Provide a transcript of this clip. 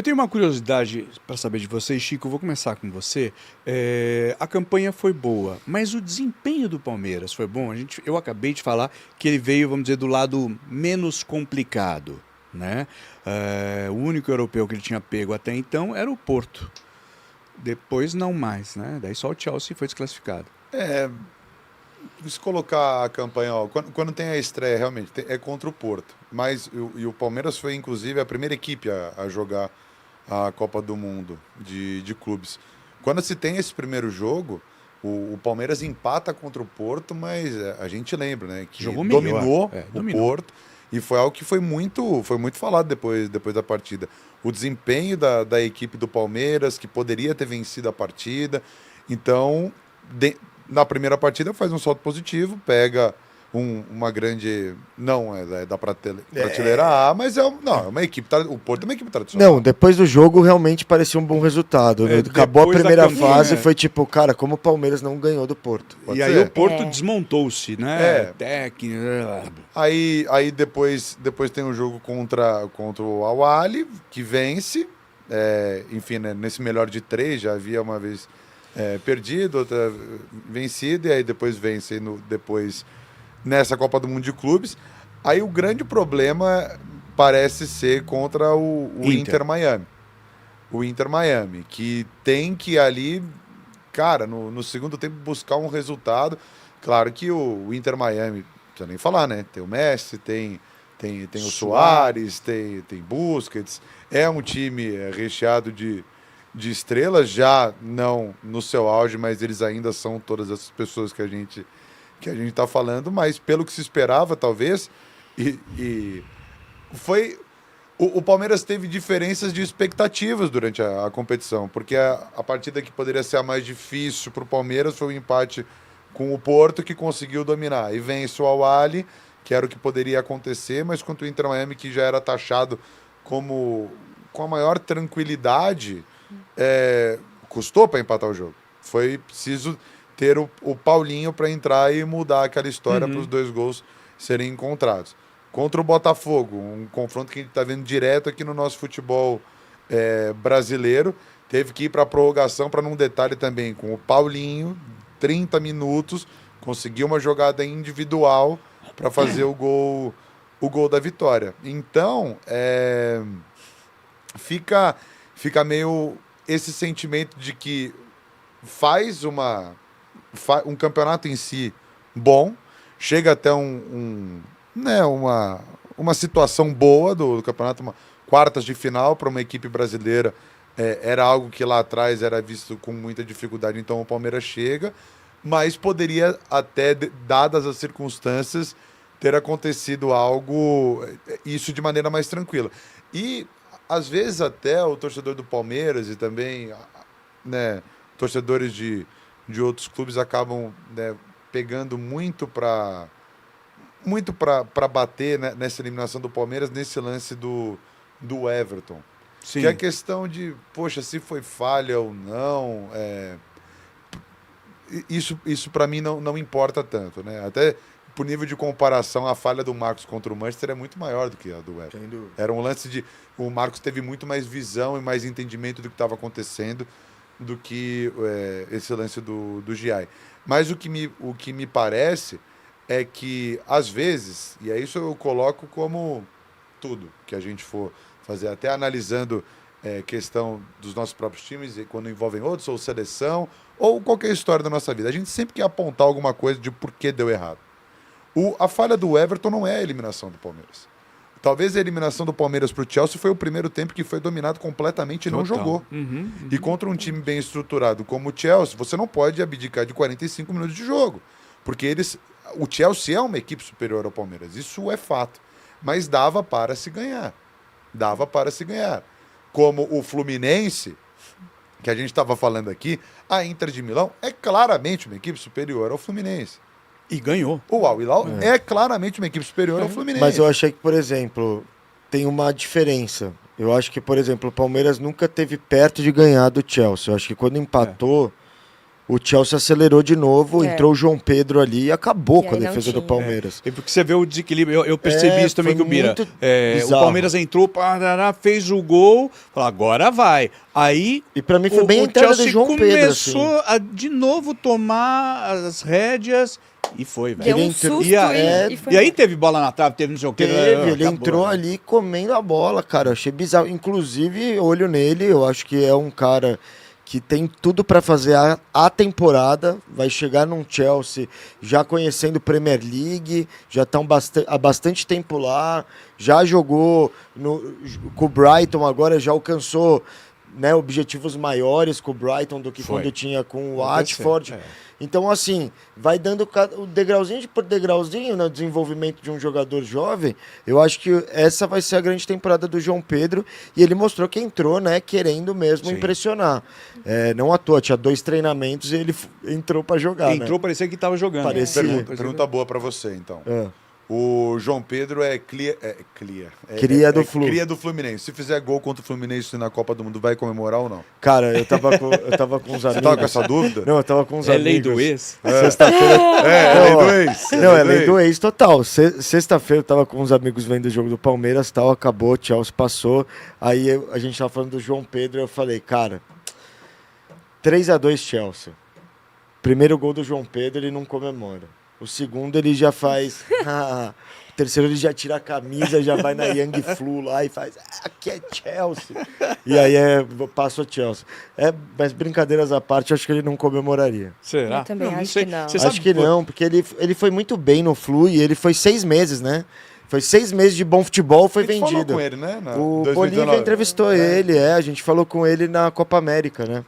Eu tenho uma curiosidade para saber de vocês, Chico. Eu vou começar com você. A campanha foi boa, mas o desempenho do Palmeiras foi bom. Eu acabei de falar que ele veio, vamos dizer, do lado menos complicado, né? O único europeu que ele tinha pego até então era o Porto. Depois não mais, né? Daí só o Chelsea foi desclassificado. Se colocar a campanha, ó, quando tem a estreia, realmente, é contra o Porto. Mas o Palmeiras foi, inclusive, a primeira equipe a jogar a Copa do Mundo de clubes. Quando se tem esse primeiro jogo, o Palmeiras empata contra o Porto, mas a gente lembra, né, que Jogou melhor. dominou o Dominou. Porto, e foi algo que foi muito falado depois da partida. O desempenho da equipe do Palmeiras, que poderia ter vencido a partida. Então, na primeira partida faz um salto positivo, pega uma grande... Não é da prateleira A, mas é uma equipe... O Porto é uma equipe tradicional. Não, depois do jogo realmente parecia um bom resultado. Acabou a depois da primeira campanha, fase, foi tipo, cara, como o Palmeiras não ganhou do Porto. E aí o Porto desmontou-se, né? Técnico. Aí depois tem um jogo contra o Al-Ahly, que vence. Enfim, né, nesse melhor de 3, já havia uma vez perdido, outra vencido, e aí depois vence depois nessa Copa do Mundo de Clubes. Aí o grande problema parece ser contra o Inter Miami. O Inter Miami, que tem que ali, cara, no segundo tempo buscar um resultado. Claro que o Inter Miami, não precisa nem falar, né? Tem o Messi, tem o Suárez, tem Busquets. É um time recheado de estrelas, já não no seu auge, mas eles ainda são todas essas pessoas que a gente está falando, mas pelo que se esperava, talvez, e foi... O Palmeiras teve diferenças de expectativas durante a competição, porque a partida que poderia ser a mais difícil para o Palmeiras foi o empate com o Porto, que conseguiu dominar, e vence o Al-Ahly, que era o que poderia acontecer, mas contra o Inter Miami, que já era taxado com a maior tranquilidade, custou para empatar o jogo. Foi preciso ter o Paulinho para entrar e mudar aquela história para os 2 gols serem encontrados. Contra o Botafogo, um confronto que a gente está vendo direto aqui no nosso futebol brasileiro, teve que ir para a prorrogação, para num detalhe também, com o Paulinho, 30 minutos, conseguiu uma jogada individual para fazer o gol da vitória. Então, fica meio esse sentimento de que faz um campeonato em si bom, chega até uma situação boa do campeonato, quartas de final para uma equipe brasileira, era algo que lá atrás era visto com muita dificuldade, então o Palmeiras chega, mas poderia até, dadas as circunstâncias, ter acontecido algo, isso de maneira mais tranquila. E às vezes até o torcedor do Palmeiras e também, né, torcedores de outros clubes acabam, né, pegando muito para bater, né, nessa eliminação do Palmeiras, nesse lance do Everton. Sim. Que é a questão de, poxa, se foi falha ou não, isso para mim não importa tanto, né? Até por nível de comparação, a falha do Marcos contra o Manchester é muito maior do que a do Everton. Era um lance de... O Marcos teve muito mais visão e mais entendimento do que estava acontecendo do que esse lance do Giai. Mas o que me parece é que, às vezes, e é isso eu coloco como tudo que a gente for fazer, até analisando questão dos nossos próprios times, quando envolvem outros, ou seleção, ou qualquer história da nossa vida. A gente sempre quer apontar alguma coisa de por que deu errado. A falha do Everton não é a eliminação do Palmeiras. Talvez a eliminação do Palmeiras para o Chelsea foi o primeiro tempo que foi dominado completamente e não jogou. E contra um time bem estruturado como o Chelsea, você não pode abdicar de 45 minutos de jogo. Porque o Chelsea é uma equipe superior ao Palmeiras, isso é fato. Mas dava para se ganhar. Dava para se ganhar. Como o Fluminense, que a gente estava falando aqui, a Inter de Milão é claramente uma equipe superior ao Fluminense. E ganhou. O Al-Hilal é claramente uma equipe superior ao Fluminense. Mas eu achei que, por exemplo, tem uma diferença. Eu acho que, por exemplo, o Palmeiras nunca teve perto de ganhar do Chelsea. Eu acho que quando empatou, o Chelsea acelerou de novo, É. entrou o João Pedro ali e acabou E com a aí não defesa do tinha. Palmeiras. E porque você vê o desequilíbrio, eu percebi isso também foi que o Bira. muito O bizarro. Palmeiras entrou, parará, fez o gol, falou, agora vai. Aí E pra mim foi bem a o entrada do Chelsea João Pedro. começou Assim. a de novo tomar as rédeas e foi, Deu velho. Ele um entrou- susto e foi E aí embora. teve bola na trave, teve não sei o que. Teve, ele acabou, entrou né? ali comendo a bola, cara. Eu achei bizarro. Inclusive, olho nele, eu acho que é um cara que tem tudo pra fazer a temporada. Vai chegar num Chelsea já conhecendo Premier League, já estão há bastante tempo lá, já jogou com o Brighton, agora já alcançou, né, objetivos maiores com o Brighton do que Foi. quando tinha com o Pode ser, Watford. é. Então, assim, vai dando o degrauzinho por degrauzinho no desenvolvimento de um jogador jovem. Eu acho que essa vai ser a grande temporada do João Pedro. E ele mostrou que entrou, né, querendo mesmo Sim. impressionar. Não à toa, tinha 2 treinamentos e ele entrou pra jogar, Entrou, parecia que tava jogando. Parecia. Pergunta boa pra você, então. né? O João Pedro é cria do Flu. Cria do Fluminense. Se fizer gol contra o Fluminense na Copa do Mundo, vai comemorar ou não? Cara, eu tava com uns amigos. Você tava com essa dúvida? Não, eu tava com uns É amigos. lei do ex? Sexta-feira. É lei do ex. Não, é lei do ex total. Sexta-feira eu tava com uns amigos vendo o jogo do Palmeiras, tal, acabou, o Chelsea passou. Aí a gente tava falando do João Pedro, eu falei, cara, 3-2 Chelsea. Primeiro gol do João Pedro, ele não comemora. O segundo ele já faz. O terceiro ele já tira a camisa, já vai na Young Flu lá e faz. Aqui é Chelsea. E aí passa o Chelsea. Mas brincadeiras à parte, acho que ele não comemoraria. Será? Eu também acho sei. que não. Você sabe Acho que não, porque ele foi muito bem no Flu e ele foi 6 meses, né? Foi 6 meses de bom futebol, foi A gente falou vendido. com ele, né? O 2019. Bolívia entrevistou ele, a gente falou com ele na Copa América, né?